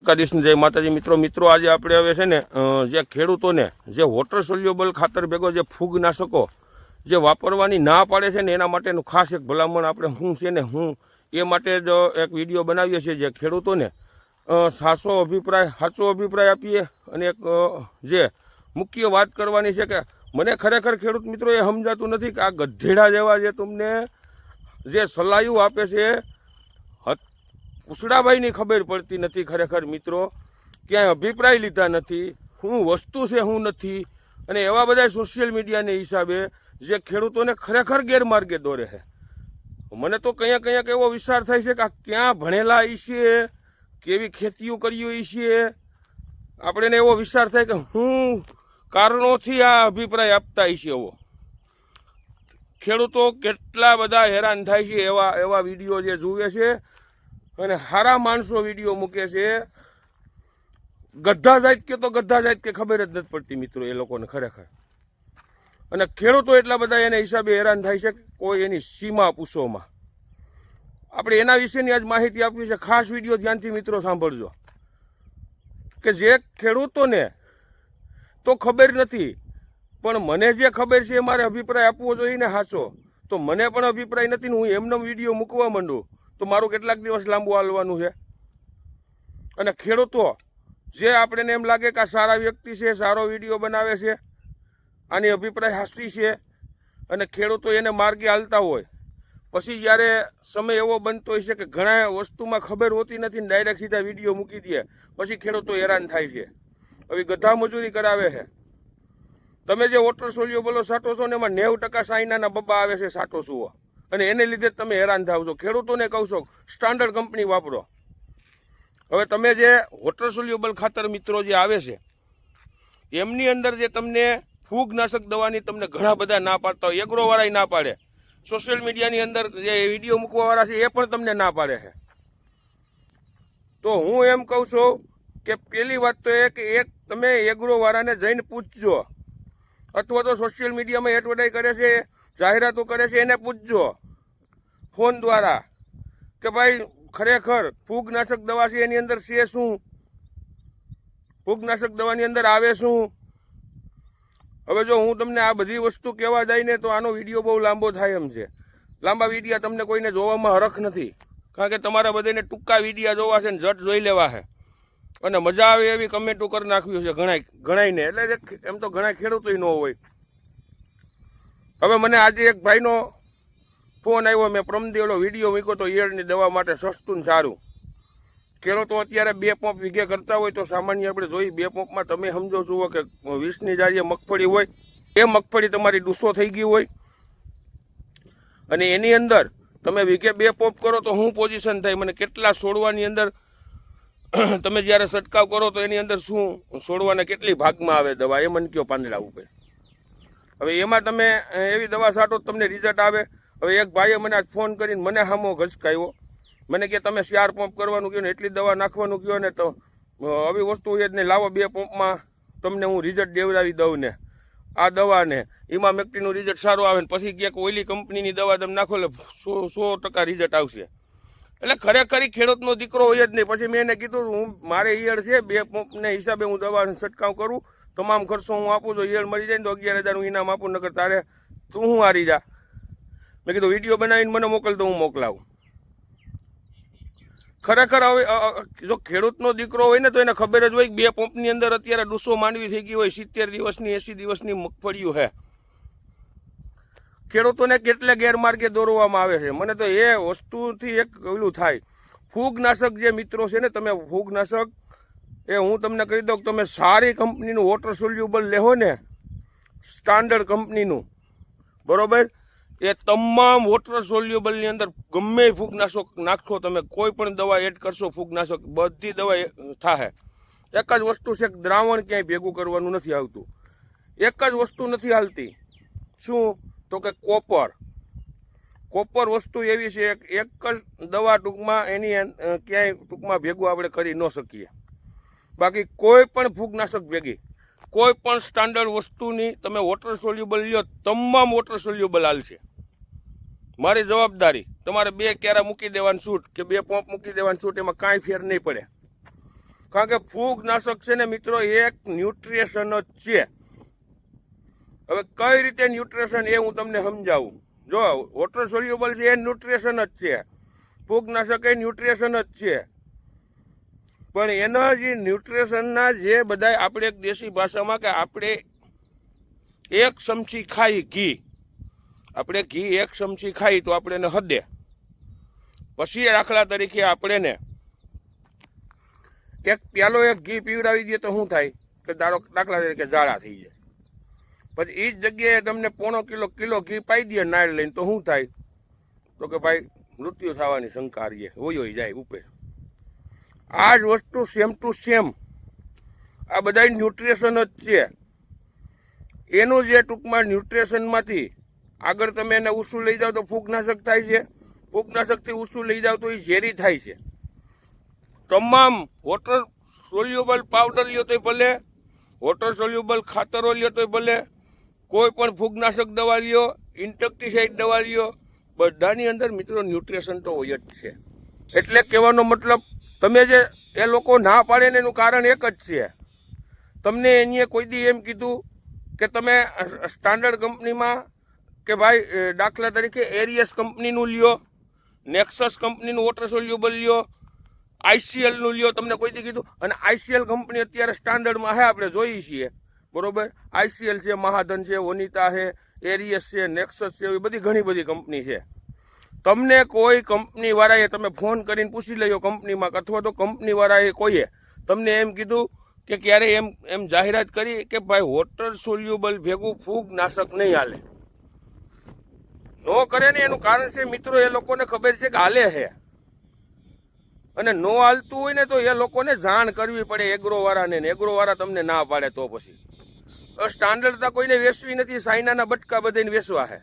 દ્વારકાધીશની જય માતાજી મિત્રો આજે આપણે હવે છે ને જે ખેડૂતોને જે વોટર સોલ્યુબલ ખાતર ભેગો જે ફૂગનાશકો જે વાપરવાની ના પાડે છે ને એના માટેનું ખાસ એક ભલામણ આપણે હું છે ને હું એ માટે જ એક વિડીયો બનાવીએ છીએ જે ખેડૂતોને સાચો અભિપ્રાય આપીએ અને એક જે મુખ્ય વાત કરવાની છે કે મને ખરેખર ખેડૂત મિત્રો એ સમજાતું નથી કે આ ગધેડા જેવા જે તમને જે સલાહો આપે છે ઉસડાભાઈની ખબર પડતી નથી ખરેખર મિત્રો, ક્યાંય અભિપ્રાય લીધા નથી, શું વસ્તુ છે શું નથી, અને એવા બધા સોશિયલ મીડિયાને હિસાબે જે ખેડૂતોને ખરેખર ગેરમાર્ગે દોરે છે. મને તો કંઈક એવો વિચાર થાય છે કે આ ક્યાં ભણેલા છીએ, કેવી ખેતીઓ કરી છીએ, આપણે એવો વિચાર થાય કે હું કારણોથી આ અભિપ્રાય આપતા છીએ. એવો ખેડૂતો કેટલા બધા હેરાન થાય છે એવા વિડીયો જે જુએ છે અને સારા માણસો વિડીયો મૂકે છે. ગધા જાત કે ખબર જ નથી પડતી મિત્રો એ લોકોને ખરેખર. અને ખેડૂતો એટલા બધા એના હિસાબે હેરાન થાય છે કે કોઈ એની સીમા પૂછોમાં. આપણે એના વિશેની આજ માહિતી આપવી છે. ખાસ વિડીયો ધ્યાનથી મિત્રો સાંભળજો કે જે ખેડૂતોને તો ખબર નથી પણ મને જે ખબર છે એ મારે અભિપ્રાય આપવો જોઈએ ને સાચો. તો મને પણ અભિપ્રાય નથી ને હું એમનો વિડીયો મૂકવા માંડું તો મારું કેટલાક દિવસ લાંબુ હાલવાનું છે. અને ખેડૂતો જે આપણને એમ લાગે કે આ સારા વ્યક્તિ છે, સારો વિડીયો બનાવે છે, આની અભિપ્રાય હાસી છે, અને ખેડૂતો એને માર્ગે હાલતા હોય, પછી જ્યારે સમય એવો બનતો હોય છે કે ઘણા વસ્તુમાં ખબર હોતી નથી ને ડાયરેક્ટ સીધા વિડીયો મૂકી દે, પછી ખેડૂતો હેરાન થાય છે. હવે ગધા મજૂરી કરાવે છે. તમે જે વોટર સોલ્યુબલો છાંટો છો ને એમાં 90% સાઈનાના બબ્બા આવે છે છાંટો છો, અને એને લીધે તમે હેરાન થાવ છો. ખેડૂતોને કહું છો સ્ટાન્ડર્ડ કંપની વાપરો. હવે તમે જે વોટર સોલ્યુબલ ખાતર મિત્રો જે આવે છે એમની અંદર જે તમને ફૂગનાશક દવાની તમને ઘણા બધા ના પાડતા હોય, એગ્રોવાળા ના પાડે, સોશિયલ મીડિયાની અંદર જે વિડીયો મૂકવાવાળા છે એ પણ તમને ના પાડે છે. તો હું એમ કહું છું કે પહેલી વાત તો એ કે એક તમે એગ્રોવાળાને જઈને પૂછજો, અથવા તો સોશિયલ મીડિયામાં એડવર્ટાઈઝ કરે છે, જાહેરાતો કરે છે, એને પૂછજો ફોન દ્વારા કે ભાઈ ખરેખર ફૂગનાશક દવા છે એની અંદર છે શું, ફૂગનાશક દવાની અંદર આવે શું. હવે જો હું તમને આ બધી વસ્તુ કહેવા જાય ને તો આનો વિડીયો બહુ લાંબો થાય એમ છે. લાંબા વિડીયા તમને કોઈને જોવામાં હરખ નથી, કારણ કે તમારા બધાને ટૂંકા વિડીયા જોવા છે ને ઝટ જોઈ લેવા છે અને મજા આવે એવી કમેન્ટો કરી નાખ્યું છે ઘણાઈને. એટલે એમ તો ઘણા ખેડૂતો ન હોય. હવે મને આજે એક ભાઈનો ફોન આવ્યો, મેં પ્રમદેવનો વિડીયો મૂક્યો તો ઈયળની દવા માટે સસ્તું ને સારું. ખેડૂતો અત્યારે 2 પંપ વીઘે કરતા હોય તો સામાન્ય આપણે જોઈ 2 પંપમાં તમે સમજો છો કે 20ની જાળીએ મગફળી હોય, એ મગફળી તમારી ડૂસો થઈ ગઈ હોય, અને એની અંદર તમે વીઘે 2 પંપ કરો તો શું પોઝિશન થાય, મને કેટલા છોડવાની અંદર તમે જ્યારે છંટકાવ કરો તો એની અંદર શું છોડવાના કેટલી ભાગમાં આવે દવા, એ મને કયો પાંદડા ઉપર. હવે એમાં તમે એવી દવા છાંટો તમને રિઝલ્ટ આવે. હવે એક ભાઈએ મને આજ ફોન કરીને મને સામો ઘસકાયો, મને કે તમે 4 પંપ કરવાનું કહ્યું ને એટલી દવા નાખવાનું કહ્યું ને, તો આવી વસ્તુ હોય જ નહીં, લાવો 2 પંપમાં તમને હું રિઝલ્ટ દેવડાવી દઉં ને આ દવાને ઇમામેક્ટિનનું રિઝલ્ટ સારું આવે ને પછી ક્યાંક ઓઇલી કંપનીની દવા તમે નાખો એટલે 100% રિઝલ્ટ આવશે. એટલે ખરેખર ખેડૂતનો દીકરો હોય જ નહીં. પછી મેં એને કીધું મારે ઈયળ છે, 2 પંપને હિસાબે હું દવા છંટકાવ કરું, તમામ ખર્ચો હું આપું છું, ઈયળ મરી જાય ને તો 11,000 હું ઇનામ આપું, નકર તારે તું હું હારી જા. મેં કીધું વિડીયો બનાવીને મને મોકલ તો હું મોકલાવું. ખરેખર હવે જો ખેડૂતનો દીકરો હોય ને તો એને ખબર જ હોય કે 2 પંપની અંદર અત્યારે 200 માંડવી થઈ ગઈ હોય, 70 દિવસની 80 દિવસની મગફળીઓ છે. ખેડૂતોને કેટલે ગેરમાર્ગે દોરવામાં આવે છે. મને તો એ વસ્તુથી એક ઓલું થાય. ફૂગનાશક જે મિત્રો છે ને, તમે ફૂગનાશક એ હું તમને કહી દઉં કે તમે સારી કંપનીનું વોટર સોલ્યુબલ લેહો ને, સ્ટાન્ડર્ડ કંપનીનું, બરાબર, એ તમામ વોટર સોલ્યુબલની અંદર ગમે ફૂગનાશક નાખશો તમે, કોઈ પણ દવા એડ કરશો ફૂગનાશક, બધી દવા થાય. એક જ વસ્તુ છે કે દ્રાવણ ક્યાંય ભેગું કરવાનું નથી આવતું. એક જ વસ્તુ નથી હાલતી, શું તો કે કોપર વસ્તુ એવી છે એક જ દવા ટૂંકમાં એની ક્યાંય ટૂંકમાં ભેગું આપણે કરી ન શકીએ. બાકી કોઈ પણ ફૂગનાશક ભેગી કોઈ પણ સ્ટાન્ડર્ડ વસ્તુની તમે વોટર સોલ્યુબલ લ્યો, તમામ વોટર સોલ્યુબલ હાલશે. મારી જવાબદારી, તમારે 2 ક્યારા મૂકી દેવાનું છૂટ કે 2 પંપ મૂકી દેવાનું છૂટ, એમાં કાંઈ ફેર નહીં પડે. કારણ કે ફૂગનાશક છે ને મિત્રો એક ન્યુટ્રિશન જ છે. હવે કઈ રીતે ન્યુટ્રિશન એ હું તમને સમજાવું. જો વોટર સોલ્યુબલ છે એ ન્યુટ્રિશન જ છે, ફૂગનાશક એ ન્યુટ્રિશન જ છે, પણ એના જે ન્યુટ્રિશનના જે બધા આપણે એક દેશી ભાષામાં કે આપણે એક ચમચી ખાઈ ઘી, આપણે ઘી એક ચમચી ખાઈ તો આપણે એને હદે, પછી દાખલા તરીકે આપણે ને એક પ્યાલો એક ઘી પીવડાવી દઈએ તો શું થાય કે દાખલા તરીકે ઝાડા થઈ જાય. પછી એ જ જગ્યાએ તમને પોણો કિલો ઘી પાઈ દે નાળ લઈને તો શું થાય તો કે ભાઈ મૃત્યુ થવાની શંકા રહીએ, હોયો જાય ઉપર. આ જ વસ્તુ સેમ ટુ સેમ આ બધા ન્યુટ્રિશન જ છે. એનું જે ટૂંકમાં ન્યુટ્રિશનમાંથી આગળ તમે એને ઊંચું લઈ જાઓ તો ફૂગનાશક થાય છે, ફૂગનાશકથી ઊંચું લઈ જાઓ તો એ ઝેરી થાય છે. તમામ વોટર સોલ્યુબલ પાવડર લ્યો તોય ભલે, વોટર સોલ્યુબલ ખાતરો લ્યો તોય ભલે, કોઈ પણ ફૂગનાશક દવા લ્યો, ઇન્સેક્ટિસાઇડ દવા લ્યો, બધાની અંદર મિત્રો ન્યુટ્રિશન તો હોય જ છે. એટલે કહેવાનો મતલબ તમે જે એ લોકો ના પાડે ને એનું કારણ એક જ છે. તમને એની કોઈ દી એમ કીધું કે તમે સ્ટાન્ડર્ડ કંપનીમાં કે ભાઈ દાખલા તરીકે એરિયસ કંપનીનું લ્યો, નેક્સસ કંપનીનું વોટર સોલ્યુબલ લ્યો, આઈસીએલનું લ્યો, તમને કોઈ દી કીધું? અને આઈસીએલ કંપની અત્યારે સ્ટાન્ડર્ડમાં છે, આપણે જોઈએ છીએ બરોબર. આઈસીએલ છે, મહાધન છે, વનિતા છે, એરિયસ છે, નેક્સસ છે, એવી બધી ઘણી બધી કંપની છે. તમને કોઈ કંપનીવાળાએ તમે ફોન કરીને પૂછી લેજો કંપનીમાં, અથવા તો કંપનીવાળાએ કોઈએ તમને એમ કીધું કે ક્યારે એમ જાહેરાત કરી કે ભાઈ વોટર સોલ્યુબલ ભેગું ફૂગનાશક નહીં હાલે? નો કરે ને એનું કારણ છે મિત્રો એ લોકોને ખબર છે કે હાલે છે, અને નો હાલતું હોય ને તો એ લોકોને જાણ કરવી પડે એગ્રોવાળાને, એગ્રોવાળા તમને ના પાડે તો પછી સ્ટાન્ડર્ડતા કોઈને વેચવી નથી. સાઈનાના બટકા બધાને વેચવા છે,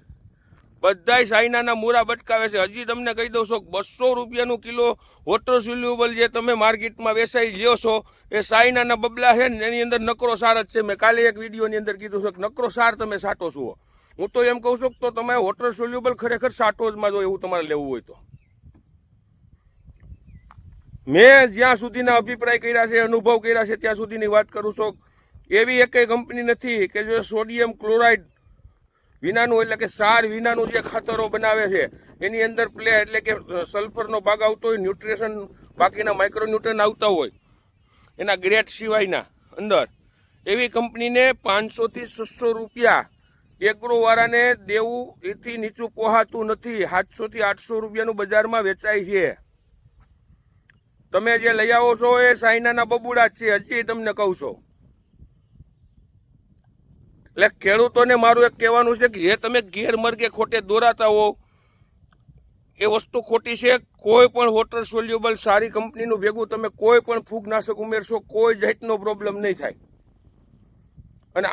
બધાય સાઈનાના મૂરા બટકાવે છે. હજી તમને કહી દઉં છો 200 રૂપિયાનું કિલો વોટર સોલ્યુબલ જે તમે માર્કેટમાં વેચાઈ લ્યો છો એ સાઈનાના બબલા છે ને એની અંદર નકરો સાર જ છે. મેં કાલે એક વિડીયોની અંદર કીધું છે કે નકરો સાર તમે સાટો છો. હું તો એમ કહું છું કે તો તમે વોટર સોલ્યુબલ ખરેખર સાટો જ માં જો એવું તમારે લેવું હોય તો. મેં જ્યાં સુધીના અભિપ્રાય કર્યા છે, અનુભવ કર્યા છે, ત્યાં સુધીની વાત કરું છું. એવી એકેય કંપની નથી કે જો સોડિયમ ક્લોરાઇડ વિનાનું એટલે કે સાર વિનાનું જે ખાતરો બનાવે છે એની અંદર એટલે કે સલ્ફરનો ભાગ આવતો હોય, ન્યુટ્રિશન બાકીના માઇક્રોન્યુટ્રન આવતા હોય એના ગ્રેડ સિવાયના અંદર, એવી કંપનીને 500 થી 600 રૂપિયા એગ્રોવાળાને દેવું એથી નીચું પોહાતું નથી. 700 થી 800 રૂપિયાનું બજારમાં વેચાય છે. તમે જે લઈ આવો છો એ સાઈનાના બબુડા જ છે, હજી તમને કહું છું. એટલે ખેડૂતોને મારું એક કહેવાનું છે કે એ તમે ગેરમાર્ગે ખોટે દોરાતા હો એ વસ્તુ ખોટી છે. કોઈ પણ વોટર સોલ્યુબલ સારી કંપનીનું ભેગું તમે કોઈ પણ ફૂગનાશક ઉમેરશો કોઈ જાતનો પ્રોબ્લેમ નહીં થાય. અને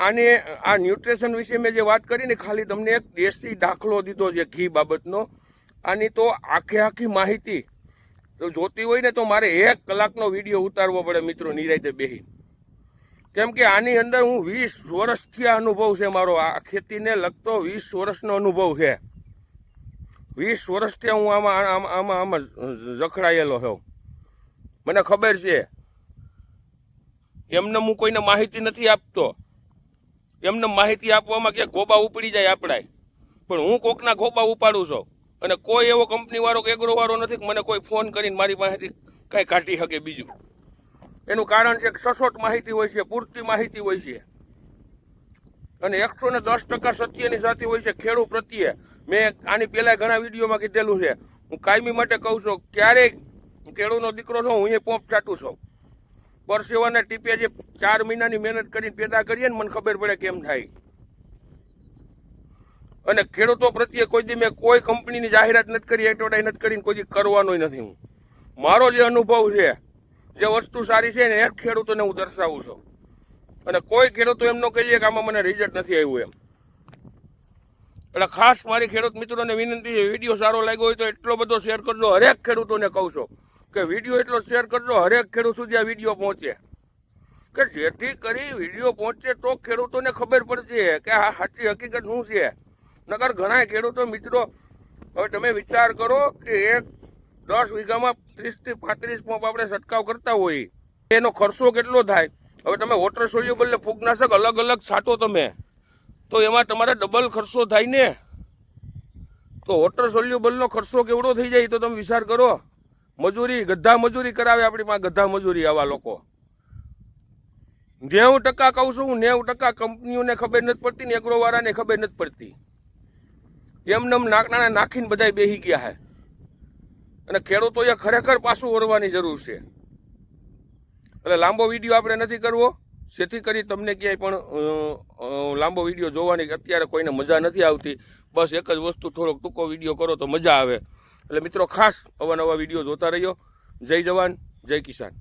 આ ન્યુટ્રિશન વિશે મેં જે વાત કરી ને ખાલી તમને એક દેશી દાખલો દીધો છે ઘી બાબતનો. આની તો આખી માહિતી તો જોતી હોય ને તો મારે 1 કલાકનો વિડીયો ઉતારવો પડે મિત્રો નિરાંતે બેસી. કેમ કે આની અંદર હું 20 વર્ષથી આ અનુભવ છે મારો, આ ખેતીને લગતો 20 વર્ષનો અનુભવ છે. 20 વર્ષથી હું આમાં જખડાયેલો છું. મને ખબર છે એમને હું કોઈને માહિતી નથી આપતો. એમને માહિતી આપવામાં કે ગોબા ઉપડી જાય આપણાય, પણ હું કોકના ગોબા ઉપાડું છું. અને કોઈ એવો કંપનીવાળો કે એગ્રોવાળો નથી કે મને કોઈ ફોન કરીને મારી પાસેથી કાંઈ કાઢી શકે બીજું. એનું કારણ છે કે સચોટ માહિતી હોય છે, પૂરતી માહિતી હોય છે, અને 110% સત્યની સાથે હોય છે ખેડૂત પ્રત્યે. મેં આની પહેલાં ઘણા વિડીયોમાં કીધેલું છે. હું કાયમી માટે કહું છું, ક્યારેક ખેડૂતનો દીકરો છું, હું એ પોંપ ચાટું છું. પરસેવાના ટીપે જે 4 મહિનાની મહેનત કરીને પેદા કરીએ ને મને ખબર પડે કેમ થાય. અને ખેડૂતો પ્રત્યે કોઈ દી મેં કોઈ કંપનીની જાહેરાત નથી કરી, એડવર્ટાઈઝ નથી કરીને કોઈ દી કરવાનો નથી. હું મારો જે અનુભવ છે, જે વસ્તુ સારી છે ને એ ખેડૂતોને હું દર્શાવું છું. અને કોઈ ખેડૂતો એમ ન કહીએ કે આમાં મને રિઝલ્ટ નથી આવ્યું એમ. એટલે ખાસ મારી ખેડૂત મિત્રોને વિનંતી છે, વિડીયો સારો લાગ્યો હોય તો એટલો બધો શેર કરજો. હરેક ખેડૂતોને કહું છું કે વિડીયો એટલો શેર કરજો હરેક ખેડૂત સુધી આ વિડીયો પહોંચે, કે જેથી કરી વિડીયો પહોંચે તો ખેડૂતોને ખબર પડશે કે આ સાચી હકીકત શું છે. નકર ઘણા ખેડૂતો મિત્રો, હવે તમે વિચાર કરો કે 10 વીઘામાં 30 થી 35 પંપ આપણે છંટકાવ કરતા હોઈએ એનો ખર્ચો કેટલો થાય? હવે તમે વોટર સોલ્યુબલ ને ફૂગનાશક અલગ અલગ છાંટો તમે તો એમાં તમારે ડબલ ખર્ચો થાય ને. તો વોટર સોલ્યુબલનો ખર્ચો કેવડો થઈ જાય તો તમે વિચાર કરો. મજૂરી ગધા મજૂરી કરાવે આપણી પાસે, ગધા મજૂરી આવા લોકો. 90% કહું છું હું, 90% કંપનીઓને ખબર નથી પડતી ને એગ્રોવાળાને ખબર નથી પડતી. એમને નાકનાના નાખીને બધા બેસી ગયા છે. અને ખેડૂતોએ ખરેખર પાછું વળવાની જરૂર છે. એટલે લાંબો વિડીયો આપણે નથી કરવો, જેથી કરી તમને ક્યાંય પણ લાંબો વિડીયો જોવાની અત્યારે કોઈને મજા નથી આવતી. બસ એક જ વસ્તુ, થોડોક ટૂંકો વિડીયો કરો તો મજા આવે. એટલે મિત્રો ખાસ અવાનવા વિડીયો જોતા રહ્યો. જય જવાન, જય કિસાન.